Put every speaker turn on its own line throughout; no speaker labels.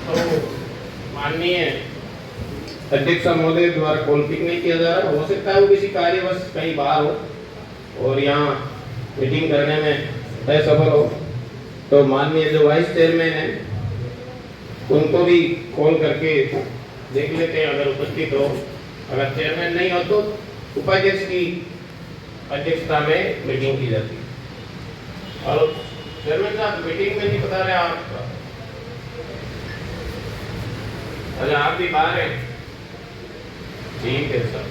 तो माननीय अध्यक्ष महोदय द्वारा कॉल पिक नहीं किया जा रहा, हो सकता है वो किसी कार्यवश कहीं बाहर हो और यहाँ मीटिंग करने में असफल हो। तो माननीय जो वाइस चेयरमैन है उनको भी कॉल करके देख लेते हैं, अगर उपस्थित हो। अगर चेयरमैन नहीं हो तो उपाध्यक्ष की अध्यक्षता में मीटिंग की जाती है। और चेयरमैन साहब मीटिंग में नहीं बता रहे आप, अच्छा आप भी बाहर हैं? ठीक है सर,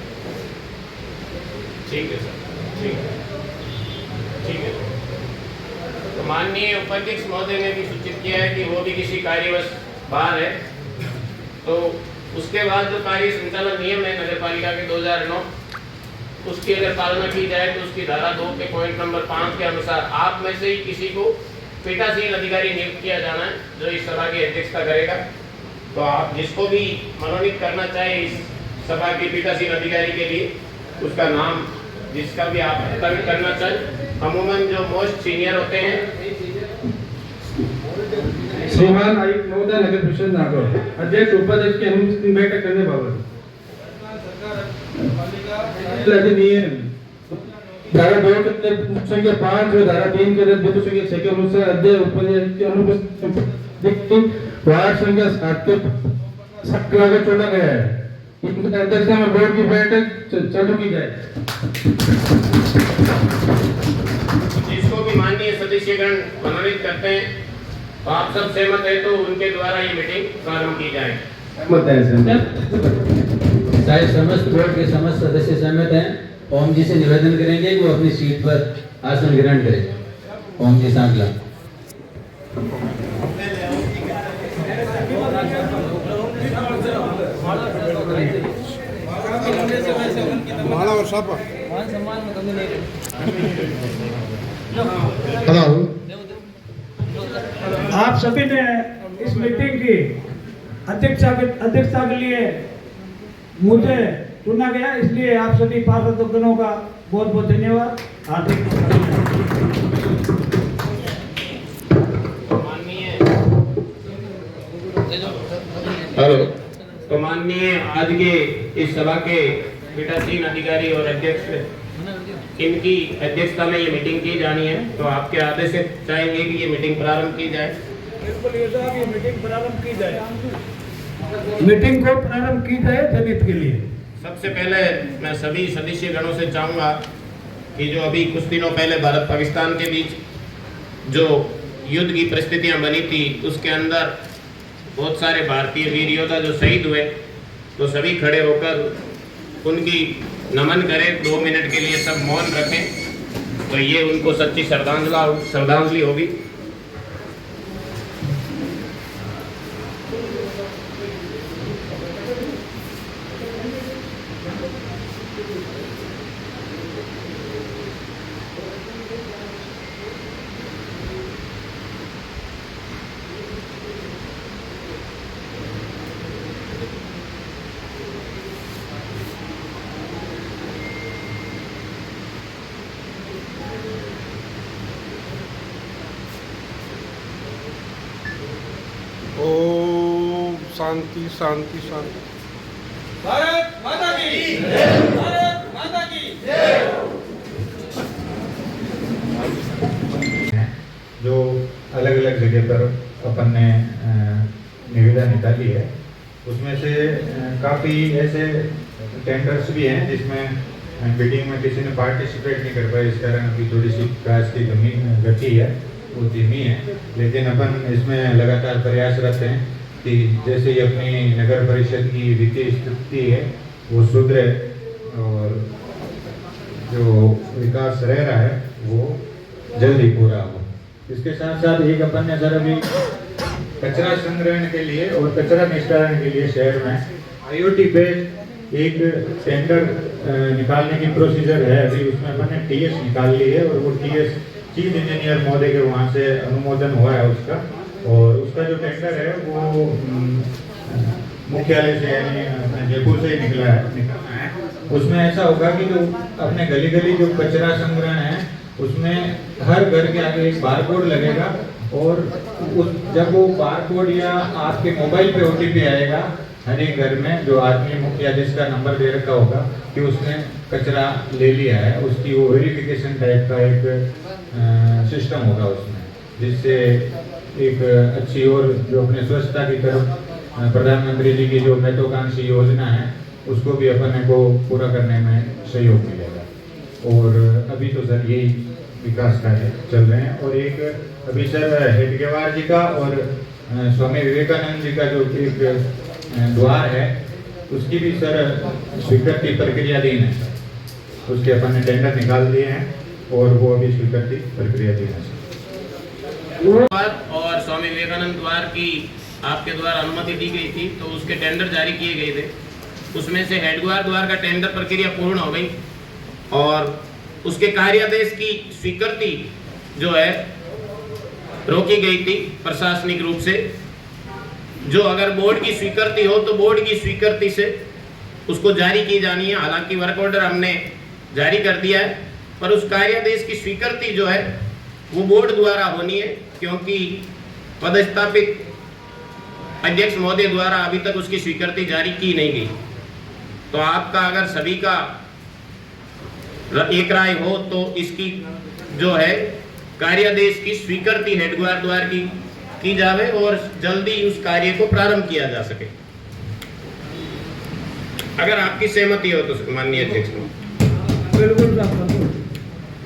ठीक है सर, ठीक है, ठीक है। तो माननीय उपाध्यक्ष महोदय ने भी सूचित किया है कि वो भी किसी कार्यवश बाहर है। तो उसके बाद जो कार्य संचालन नियम है नगर पालिका के 2009, उसकी अगर पालना की जाए तो उसकी धारा 2 के पॉइंट नंबर 5 के अनुसार आप में से ही किसी को पीठासीन अधिकारी नियुक्त किया जाना है जो इस सभा की अध्यक्षता करेगा। तो आप जिसको भी मनोनीत करना चाहे इस सभा के पीठासीन अधिकारी के लिए, उसका नाम जिसका भी आप प्रस्तावित करना चाहें। अमूमन जो मोस्ट सीनियर होते हैं
श्रीमान आयुक्त महोदय, नगर परिषद नागौर, अध्यक्ष उपाध्यक्ष की अनुमति बैठक करने बाबत धारा 2 के संख्या 5 और धारा 3 के तहत संख्या 6 के अनुसार अध्यक्ष उपाध्यक्ष की अनुपस्थिति वार्ड संख्या 7 के सख्त लागू छोड़ा गया है। इनकी अध्यक्षता में बोर्ड की बैठक चालू की जाए।
जिसको भी माननीय सदस्यगण मनोनीत करते हैं तो आप सब सहमत है तो उनके द्वारा ये मीटिंग प्रारंभ की जाए।
चाहे समस्त बोर्ड के समस्त सदस्य सहमत हैं, ओम जी से निवेदन करेंगे कि वो अपनी सीट पर आसन ग्रहण करें। ओम जी सांगला।
आप सभी ने इस मीटिंग की अध्यक्षता के लिए मुझे चुना गया, इसलिए आप सभी पार्षदों का बहुत बहुत धन्यवाद। हार्दिक
हेलो। तो माननीय आज के इस सभा के पीठासीन अधिकारी और अध्यक्ष, इनकी अध्यक्षता में ये मीटिंग की जानी है। तो आपके आदेश से चाहेंगे कि ये मीटिंग प्रारंभ की जाए।
बिल्कुल ये साहब, ये मीटिंग प्रारंभ की जाए, मीटिंग को प्रारंभ की जाए जनहित के लिए।
सबसे पहले मैं सभी सदस्य गणों से चाहूँगा कि जो अभी कुछ दिनों पहले भारत पाकिस्तान के बीच जो युद्ध की परिस्थितियाँ बनी थी, उसके अंदर बहुत सारे भारतीय वीर योद्धा जो शहीद हुए, तो सभी खड़े होकर उनकी नमन करें। 2 मिनट के लिए सब मौन रखें, तो ये उनको सच्ची श्रद्धांजलि होगी।
ओम शांति शांति शांति।
भारत माता की जय, भारत माता की जय।
जो अलग अलग जगह पर अपन ने निविदा निकाली है, उसमें से काफ़ी ऐसे टेंडर्स भी हैं जिसमें मीटिंग में किसी ने पार्टिसिपेट नहीं कर पाया, इस कारण अभी थोड़ी सी काज की गति है, वो धीमी है। लेकिन अपन इसमें लगातार प्रयासरत हैं कि जैसे ही अपनी नगर परिषद की वित्तीय स्थिति है वो सुधरे और जो विकास रह रहा है वो जल्दी पूरा हो। इसके साथ साथ एक अपन ने सर अभी कचरा संग्रहण के लिए और कचरा निस्तारण के लिए शहर में IoT पे एक टेंडर निकालने की प्रोसीजर है। अभी उसमें अपन ने TS निकाल ली है और वो TS चीफ इंजीनियर महोदय के वहाँ से अनुमोदन हुआ है उसका, और उसका जो टेंडर है वो मुख्यालय से यानी जयपुर से ही निकला है। उसमें ऐसा होगा कि जो अपने गली गली जो कचरा संग्रहण है उसमें हर घर के आगे एक बारकोड लगेगा और जब वो बारकोड या आपके मोबाइल पे OTP आएगा हर एक घर में, जो आदमी मुखिया जिसका नंबर दे रखा होगा कि उसने कचरा ले लिया है, उसकी वो वेरिफिकेशन टाइप का एक सिस्टम होगा उसमें, जिससे एक अच्छी और जो अपने स्वच्छता की तरफ प्रधानमंत्री जी की जो महत्वाकांक्षी योजना है उसको भी अपने को पूरा करने में सहयोग मिलेगा। और अभी तो सर यही विकास कार्य चल रहे हैं। और एक अभी सर हेडगेवार जी का और स्वामी विवेकानंद जी का जो एक द्वार है उसकी भी सर स्वीकृति प्रक्रियाधीन है सर, उसके अपन ने टेंडर निकाल दिए हैं और वो अभी स्वीकृति प्रक्रियाधीन है सर।
और स्वामी विवेकानंद द्वार की आपके द्वारा अनुमति दी गई थी तो उसके टेंडर जारी किए गए थे। उसमें से हेडगेवार द्वार का टेंडर प्रक्रिया पूर्ण हो गई और उसके कार्यादेश की स्वीकृति जो है रोकी गई थी प्रशासनिक रूप से। जो अगर बोर्ड की स्वीकृति हो तो बोर्ड की स्वीकृति से उसको जारी की जानी है। हालांकि वर्क ऑर्डर हमने जारी कर दिया है, पर उस कार्यादेश की स्वीकृति जो है वो बोर्ड द्वारा होनी है, क्योंकि पदस्थापित अध्यक्ष महोदय द्वारा अभी तक उसकी स्वीकृति जारी की नहीं गई। तो आपका अगर सभी का एक राय हो तो इसकी जो है कार्यादेश की स्वीकृति हेडगेवार द्वार की जावे और जल्दी उस कार्य को प्रारंभ किया जा सके। अगर आपकी सहमति हो तो माननीय अध्यक्ष।
बिल्कुल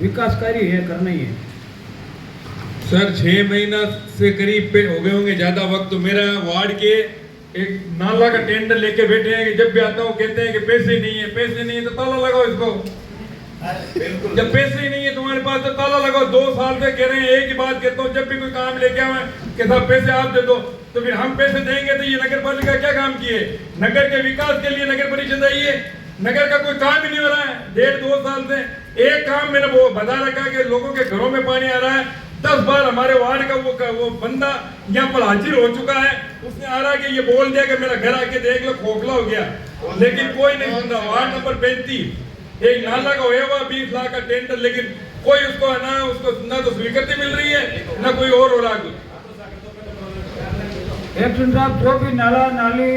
विकास कार्य है, करना ही है
सर। 6 महीना से करीब पे हो गए होंगे, ज्यादा वक्त। तो मेरा वार्ड के एक नाला का टेंडर लेके बैठे हैं, जब भी आता हूँ कहते हैं कि पैसे नहीं है, पैसे नहीं है तो ताला लगाओ इसको। जब पैसे ही नहीं है तुम्हारे पास तो ताला लगाओ। 2 साल से कह रहे हैं, एक ही बात कहता हूँ, जब भी कोई काम लेके आवे कि साहब पैसे आप दे दो, तो फिर हम पैसे देंगे तो ये नगर पालिका क्या काम किए? नगर के विकास के लिए नगर परिषद आई है, नगर का कोई काम ही नहीं हो रहा है। 1.5-2 साल से एक काम मैंने वो बता रखा है कि लोगों के घरों में पानी आ रहा है। 10 बार हमारे वार्ड का वो बंदा यहाँ पर हाजिर हो चुका है, उसने आ रहा है कि ये बोल दिया कि मेरा घर आके देख लो, खोखला हो गया, लेकिन कोई नहीं सुनता। वार्ड नंबर 35 एक नाला का हुआ 20 लाख का टेंडर, लेकिन कोई उसको ना तो स्वीकृति मिल रही है ना कोई और हो रहा कुछ।
एक्शन साहब, जो भी नाला नाली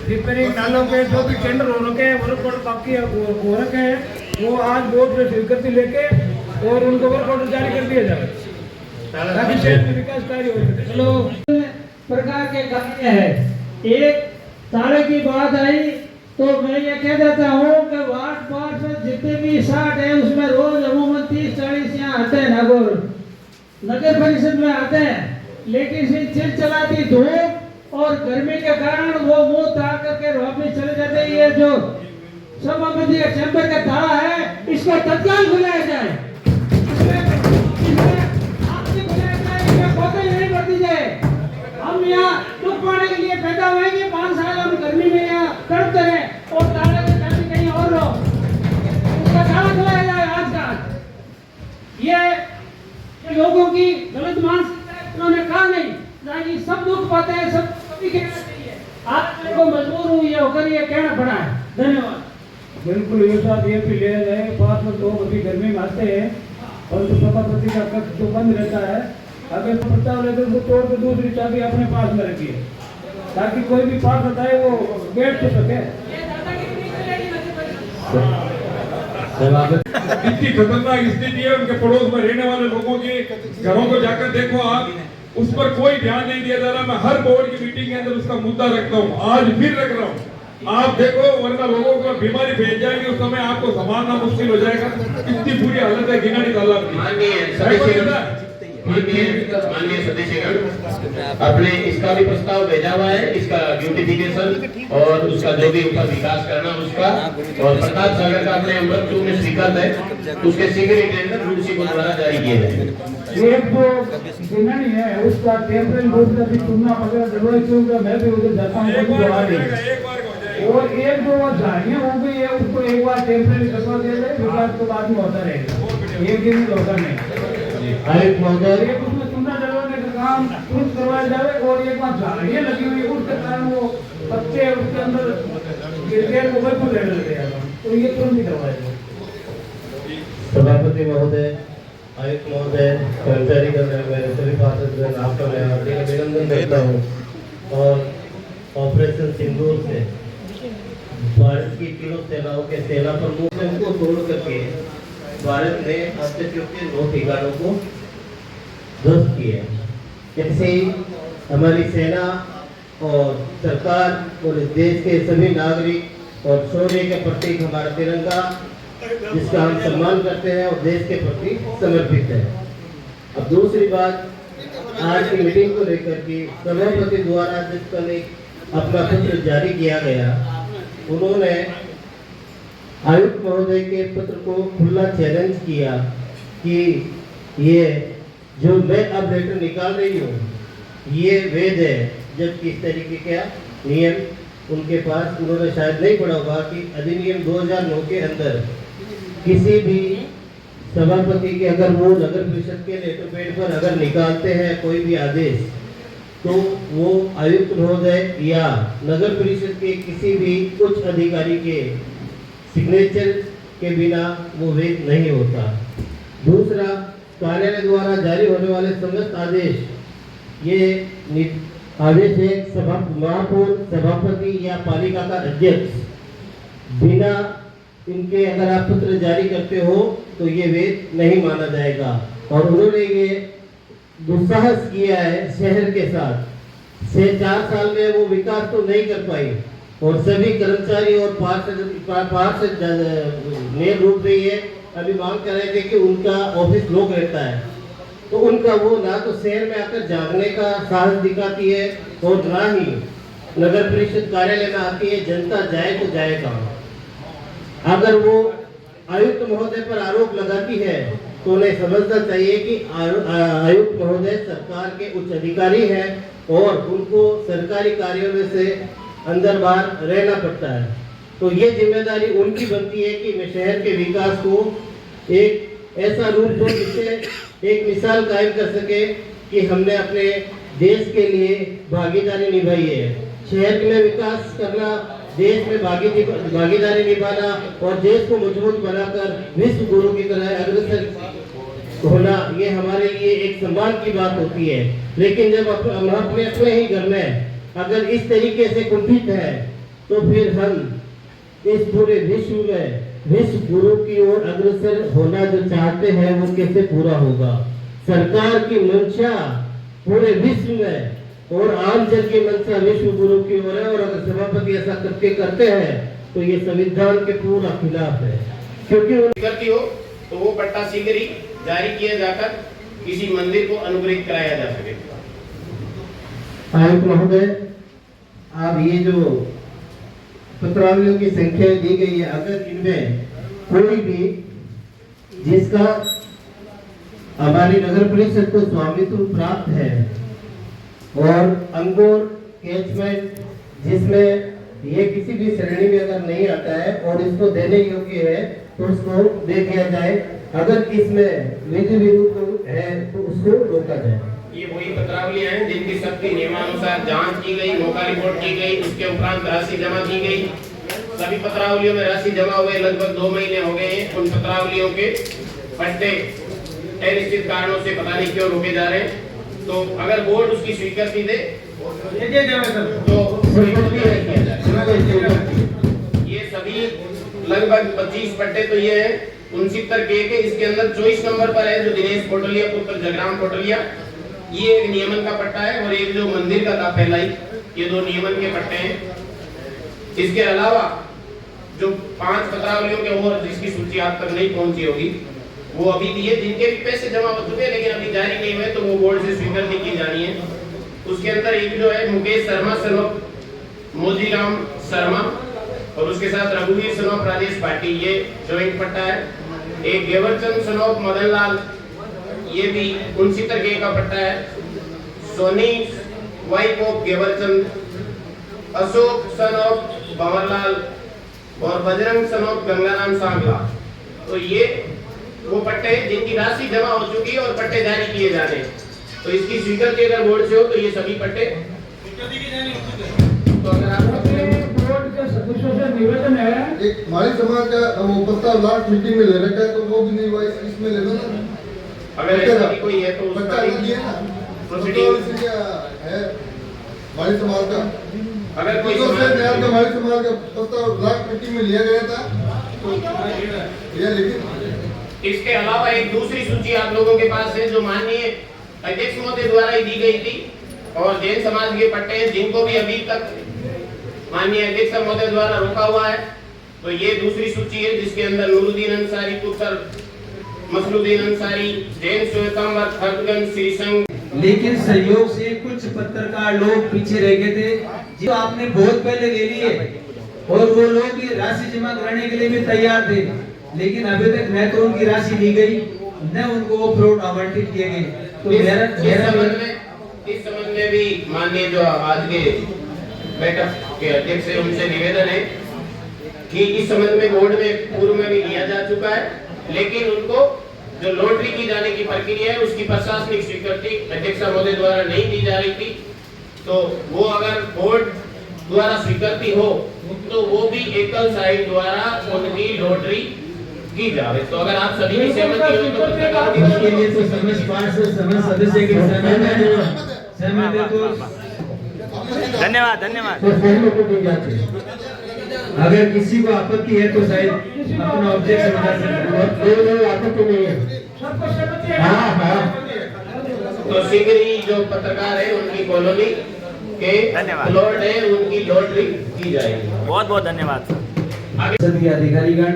रिपेयरिंग नालों के जो भी टेंडर हो रखे हैं, वर्क ऑर्डर बाकी हो रखे हैं, वो आज बोर्ड से स्वीकृति लेके और उनको वर्क ऑर्डर जारी कर दिया जाए ताकि शहर में विकास कार्य हो सके।
चलो प्रकार के कार्य है। एक ताले की बात आई तो मैं ये कह देता हूँ कि वार्ड पार्षद जितने भी 60 है उसमें रोज अमूमन 30-40 यहाँ आते हैं, नगर परिषद में आते हैं, लेकिन इसी चिलचिलाती धूप और गर्मी के कारण वो मुंह ताक करके वापस चले जाते हैं। ये जो सभापति का चैम्बर का ताला है इसको तत्काल खुलाया जाए, हम यहाँ दुख पाने के लिए पैदा हुएंगे। 5 साल हम गर्मी में यहाँ तड़पते रहे और ताले के साथ कहीं और रहो, उसका ताला खुलाया जाए आज का। ये लोगों की गलत मानसिकता उन्होंने कहा नहीं, सब दुख पाते हैं, सब कभी कहना चाहिए। आप को मजबूर हूँ ये होकर ये कहना पड़ा है। धन्यवाद।
बिल्कुल ये साथ ये भी ले रहे हैं। 5 लोग अभी गर्मी में आते हैं और तो सभापति का कक्ष जो बंद रहता है, अगर प्रस्ताव लेते तो तोड़ के दूसरी चाबी अपने पास में रखिए ताकि कोई भी पास बताए वो बैठ तो सके।
इतनी खतरनाक स्थिति है उनके पड़ोस में रहने वाले लोगों के घरों को जाकर देखो आप, उस पर कोई ध्यान नहीं दिया जा रहा। मैं हर बोर्ड की मीटिंग के अंदर उसका मुद्दा रखता हूँ, आज फिर रख रहा हूँ। आप देखो, वरना लोगों को बीमारी भेज जाएगी, उस समय आपको संभालना मुश्किल हो जाएगा। इतनी बुरी हालत है गिनानी तालाब की।
माननीय सदस्यगण, अपने इसका भी प्रस्ताव भेजा हुआ है, इसका ब्यूटिफिकेशन और उसका जो भी ऊपर विकास करना उसका, और प्रताप सागर का अपने अमृत में स्वीकृत है, उसके शीघ्र ही टेंडर रूसी को द्वारा जारी किए जाएंगे।
एक जो गिनानी है उसका टेम्परेरी बोर्ड का भी चुनना पड़ेगा, जरूरत क्योंकि मैं भी उधर जाता हूँ और एक जो झाड़ियाँ हो गई है उसको एक बार टेम्परेरी करवा दे रहे, विकास तो बाद में होता रहेगा, एक दिन में होगा नहीं। एक उसमें चुना डलवाने का काम तुरंत करवाया जाए और एक बार झाड़ियाँ लगी हुई उसके कारण वो पत्ते उसके अंदर गिर को बिल्कुल ले लेते हैं, तो ये तुरंत ही करवाया जाए।
सभापति महोदय, आयुक्त महोदय, कर्मचारी का मैं सभी पार्षद आपका मैं हार्दिक अभिनंदन करता हूँ। और ऑपरेशन सिंदूर से भारत की तीनों सेनाओं के सेना प्रमुखों को तोड़ करके भारत ने आतंकियों के 9 ठिकानों को ध्वस्त किया। जैसे ही हमारी सेना और सरकार और इस देश के सभी नागरिक और शौर्य के प्रतीक हमारा तिरंगा, जिसका हम सम्मान करते हैं और देश के प्रति समर्पित है। अब दूसरी बात, आज की मीटिंग को लेकर के सभापति द्वारा जिस कल अपना पत्र जारी किया गया, उन्होंने आयुक्त महोदय के पत्र को खुला चैलेंज किया कि ये जो मैं अब लेटर निकाल रही हूँ ये वैध है, जबकि इस तरीके का नियम उनके पास, उन्होंने शायद नहीं पढ़ा होगा कि अधिनियम 2009 के अंदर किसी भी सभापति के अगर वो नगर परिषद के लेटर पैड पर अगर निकालते हैं कोई भी आदेश, तो वो आयुक्त महोदय या नगर परिषद के किसी भी उच्च अधिकारी के सिग्नेचर के बिना वो वैध नहीं होता। दूसरा, कार्यालय द्वारा जारी होने वाले समस्त आदेश, ये आदेश है महापौर, सभापति या पालिका का अध्यक्ष बिना इनके अगर आप पत्र जारी करते हो तो ये वैध नहीं माना जाएगा। और उन्होंने ये दुस्साहस किया है शहर के साथ। से 4 साल में वो विकास तो नहीं कर पाई और सभी कर्मचारी और पार्षद मेल रूप रही है, अभी मांग कर रहे थे कि उनका ऑफिस लोग रहता है, तो उनका वो ना तो शहर में आकर जागने का साहस दिखाती है और ना ही नगर परिषद कार्यालय में आती है। जनता जाए तो जाए कहाँ? अगर वो आयुक्त महोदय पर आरोप लगाती है तो उन्हें समझना चाहिए कि आयुक्त महोदय सरकार के उच्च अधिकारी हैं और उनको सरकारी कार्यालय से अंदर बाहर रहना पड़ता है। तो ये जिम्मेदारी उनकी बनती है कि मैं शहर के विकास को एक ऐसा रूप दूं जिससे एक मिसाल कायम कर सके कि हमने अपने देश के लिए भागीदारी निभाई है। शहर में विकास करना, देश में भागीदारी निभाना और देश को मजबूत बनाकर विश्व गुरु की तरह अग्रसर होना, ये हमारे लिए एक सम्मान की बात होती है। लेकिन जब हम अपने ही घर में अगर इस तरीके से कुंठित है तो फिर हम इस पूरे विश्व में विश्व गुरु की ओर अग्रसर होना जो चाहते हैं वो कैसे पूरा होगा? सरकार की मंशा पूरे विश्व में और आम जन की मंशा विश्व गुरु की ओर है, और अगर सभापति ऐसा करते हैं तो ये संविधान के पूरा खिलाफ है। क्योंकि
गलती हो तो वो पट्टा शीघ्र ही जारी किया जाकर किसी मंदिर को अनुग्रहित कराया जा सके।
आयुक्त महोदय, आप ये जो पत्रावलियों की संख्या दी गई है, अगर इनमें कोई भी जिसका हमारी नगर परिषद को स्वामित्व प्राप्त है और अंगूर कैचमेंट जिसमें ये किसी भी श्रेणी में अगर नहीं आता है और इसको देने योग्य है तो उसको दे दिया जाए। अगर इसमें विधि विरुद्ध है तो उसको रोका जाए।
ये वही पत्रावलियां हैं जिनकी सबकी नियमानुसार जांच की गई, मौका रिपोर्ट की गई, उसके उपरांत राशि जमा की गई। सभी पत्रावलियों में राशि जमा हुए लगभग 2 महीने हो गए हैं। उन पत्रावलियों के पट्टे अनिश्चित कारणों से पता नहीं क्यों रोके जा रहे हैं। तो अगर बोर्ड उसकी स्वीकृति दे तो ये सभी लगभग 25 पट्टे तो ये है 69 के इसके अंदर 24 नंबर पर है जो दिनेश कोटलिया पुत्र जगराम कोटलिया, ये एक नियमन का पट्टा है और एक जो मंदिर का था पहला ही, ये 2 नियमन के पट्टे हैं। इसके अलावा जो 5 पत्रावलियों के और जिसकी सूची आप तक नहीं पहुंची होगी वो अभी भी है, जिनके भी पैसे जमा हो चुके हैं लेकिन अभी जारी नहीं हुए, तो वो बोर्ड से स्वीकृति की जानी है। उसके अंदर एक जो है मुकेश शर्मा सनोप मोजीराम शर्मा और उसके साथ रघुवीर सनोप राजेश पाटिल, ये ज्वाइंट पट्टा है। एक गेवरचंद सनोप मदनलाल, ये भी 69 के का पट्टा है। सोनी वाइफ ऑफ गेवरचंद, अशोक सनोप भंवरलाल और बजरंग सनोप गंगाराम सांगला, तो ये वो पट्टे हैं जिनकी राशि जमा हो चुकी है और पट्टे जारी किए जा रहे हैं। तो इसकी स्वीकृति अगर बोर्ड से हो तो ये सभी पट्टे तो अगर आप
बोर्ड के सदस्यों से निवेदन है,
एक हमारी समाज का वो पत्ता लास्ट मीटिंग में ले रखा है तो वो भी नहीं हुआ, इसमें ले लो ना।
अगर ऐसा भी कोई है तो उसका
बच्चा
भी
अलग ही है ना,
प्रोसीडिंग
है हमारे समाज का।
अगर कोई
तो
समाज
हमारे समाज का प्रस्ताव ब्लॉक मीटिंग में लिया गया था, तो लिया, लेकिन
इसके अलावा एक दूसरी सूची आप लोगों के पास है जो माननीय अध्यक्ष महोदय द्वारा ही दी गई थी, और जैन समाज के पट्टे हैं जिनको भी अभी तक माननीय अध्यक्ष महोदय द्वारा रोका हुआ है। तो ये दूसरी सूची है जिसके अंदर नूरुद्दीन अंसारी, पुत्र मसलुद्दीन अंसारी, जैन श्वेतांबर, खरगंज, श्री संघ।
लेकिन सहयोग से कुछ पत्रकार लोग पीछे रह गए थे जो आपने बहुत पहले ले लिए, और वो लोग राशि जमा कराने के लिए भी तैयार थे, लेकिन अभी तक न तो उनकी राशि ली गई न उनको वो प्लॉट आवंटित किए गए। तो
इस संबंध में भी माननीय जो आज के बैठक के अध्यक्ष है उनसे निवेदन है कि इस संबंध में बोर्ड में पूर्व में भी लिया जा चुका है, लेकिन उनको जो लॉटरी की जाने की प्रक्रिया है उसकी प्रशासनिक स्वीकृति अध्यक्ष महोदय द्वारा नहीं दी जा रही थी। तो वो अगर बोर्ड द्वारा स्वीकृति हो तो वो भी एकल साइड द्वारा उनकी लॉटरी की जाए। तो अगर आप सभी की सहमति हो तो पत्रकार की
उसके लिए तो समझ पाठ से समझ सदस्य की सहमति है तो
धन्यवाद धन्यवाद।
तो सही लोगों को जाते हैं।
अगर किसी को आपत्ति है तो शायद अपना ऑब्जेक्शन बता सकते हैं।
दो लोग आपत्ति नहीं है।
सबको सहमति है?
हाँ हाँ।
तो शीघ्र ही जो पत्रकार है उनकी कॉलोनी के
धन्यवाद।
प्लॉट है उनकी लॉटरी की जाएगी।
बहुत बहुत धन्यवाद सर।
सभी अधिकारीगण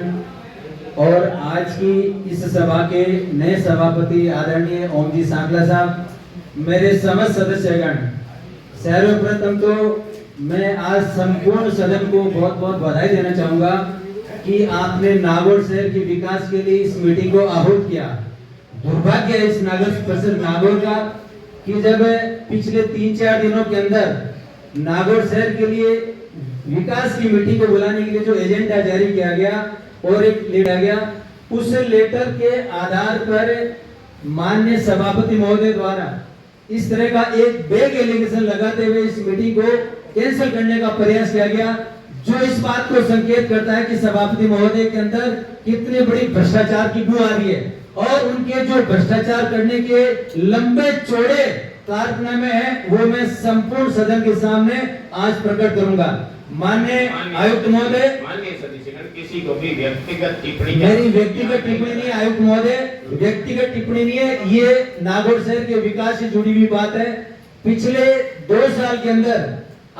और आज की इस सभा के नए सभापति आदरणीय ओम जी सांकला साहब, मेरे समस्त सदस्यगण, सर्वप्रथम तो मैं आज संपूर्ण सदन को बहुत बहुत बधाई देना चाहूंगा कि आपने नागौर शहर के विकास के लिए इस मीटिंग को आहूत किया। दुर्भाग्य है इस नगर परिषद नागौर का कि जब पिछले 3-4 दिनों के अंदर नागौर शहर के लिए विकास की मीटिंग को बुलाने के लिए जो एजेंडा जारी किया गया और एक लेटर गया, उस लेटर के आधार पर माननीय सभापति महोदय द्वारा इस तरह का एक बैग एलिगेशन लगाते हुए इस मीटिंग को कैंसिल करने का प्रयास किया गया, जो इस बात को संकेत करता है कि सभापति महोदय के अंदर कितनी बड़ी भ्रष्टाचार की बू आ रही है, और उनके जो भ्रष्टाचार करने के लंबे चौड़े कारनामे हैं वो मैं संपूर्ण सदन के सामने आज प्रकट करूंगा। माननीय आयुक्त महोदय,
माननीय सदस्यगण, किसी को भी व्यक्तिगत टिप्पणी,
मेरी व्यक्तिगत टिप्पणी नहीं, आयुक्त महोदय व्यक्तिगत टिप्पणी नहीं है, ये नागौर शहर के विकास से जुड़ी हुई बात है। पिछले 2 साल के अंदर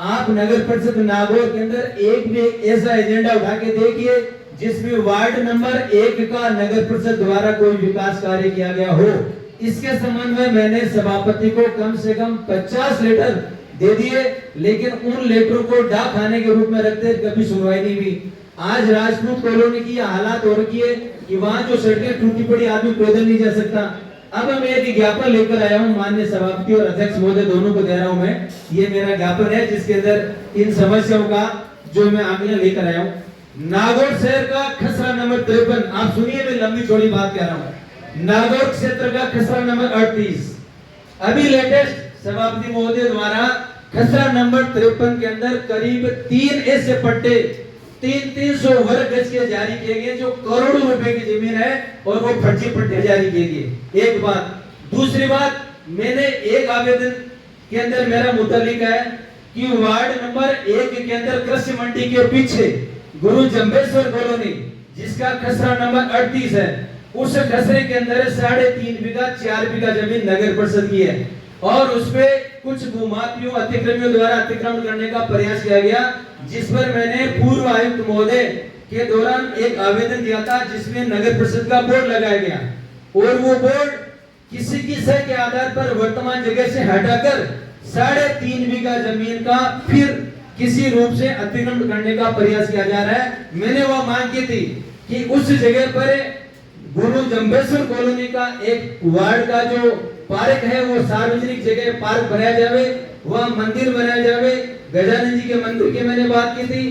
आप नगर परिषद नागौर के अंदर एक भी ऐसा एजेंडा उठा के देखिए जिसमें वार्ड नंबर 1 का नगर परिषद द्वारा कोई विकास कार्य किया गया हो। इसके संबंध में मैंने सभापति को कम से कम 50 लेटर दे दिए, लेकिन उन लेटरों को डाक खाने के रूप में रखते कभी सुनवाई नहीं हुई। आज राजपूत कॉलोनी की हालात हो रखी है कि वहाँ जो सड़कें टूटी पड़ी, आदमी पैदल नहीं जा सकता। अब मैं एक ज्ञापन लेकर आया हूँ, माननीय सभापति और अध्यक्ष महोदय दोनों को दे रहा हूँ मैं। ये मेरा ज्ञापन है जिसके अंदर इन समस्याओं का जो मैं आंकलन लेकर आया हूँ। नागौर शहर का खसरा नंबर 53, आप सुनिए, मैं लंबी चौड़ी बात कह रहा हूँ। नागौर क्षेत्र का खसरा नंबर 38, अभी लेटेस्ट सभापति महोदय द्वारा खसरा नंबर 53 के अंदर करीब 3 ऐसे पट्टे 300 वर्ग गज के जारी किए गए जो करोड़ों रुपए की जमीन है, और वो फर्जी पट्टे जारी किए गए। एक बात। दूसरी बात, मैंने एक आवेदन के अंदर मेरा मुतालिक है कि वार्ड नंबर 1 के अंदर कृषि मंडी के पीछे गुरु जम्बेश्वर कॉलोनी जिसका खसरा नंबर 38 है, उस खसरे के अंदर 3.5 बीघा 4 बीघा जमीन नगर परिषद की है, और उसपे कुछ भूमाफियों अतिक्रमियों द्वारा अतिक्रमण करने का प्रयास किया गया, जिस पर मैंने पूर्व आयुक्त महोदय के दौरान एक आवेदन दिया था जिसमें नगर परिषद का बोर्ड लगाया गया, और वो बोर्ड किसी की सही के आधार पर वर्तमान जगह से हटाकर 3.5 बीघा जमीन का फिर किसी रूप से अतिक्रमण करने का प्रयास किया जा रहा है। मैंने वह मांग की थी कि उस जगह पर गुरु जम्बेश्वर कॉलोनी का एक वार्ड का जो पार्क है वो सार्वजनिक जगह पार्क बनाया जावे, वह मंदिर बनाया जावे। गजानन जी के मंदिर की मैंने बात की थी।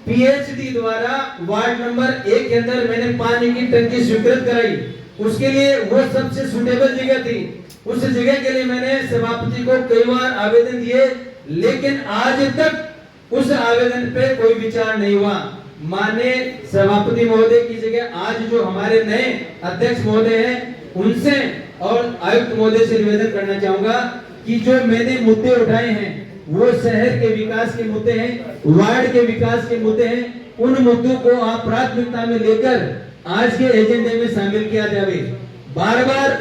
पीएचडी द्वारा वार्ड नंबर 1 के अंदर मैंने पानी की टंकी स्वीकृत कराई, उसके लिए वो सबसे सुटेबल जगह थी। उस जगह के लिए मैंने सभापति को कई बार आवेदन दिए, लेकिन आज तक उस आवेदन पे कोई विचार नहीं हुआ। माननीय सभापति महोदय की जगह आज जो हमारे नए अध्यक्ष महोदय हैं, उनसे और आयुक्त महोदय से निवेदन करना चाहूंगा कि जो मैंने मुद्दे उठाए हैं वो शहर के विकास के मुद्दे हैं, वार्ड के विकास के मुद्दे हैं। उन मुद्दों को आप प्राथमिकता में लेकर आज के एजेंडे में शामिल किया जाए। बार बार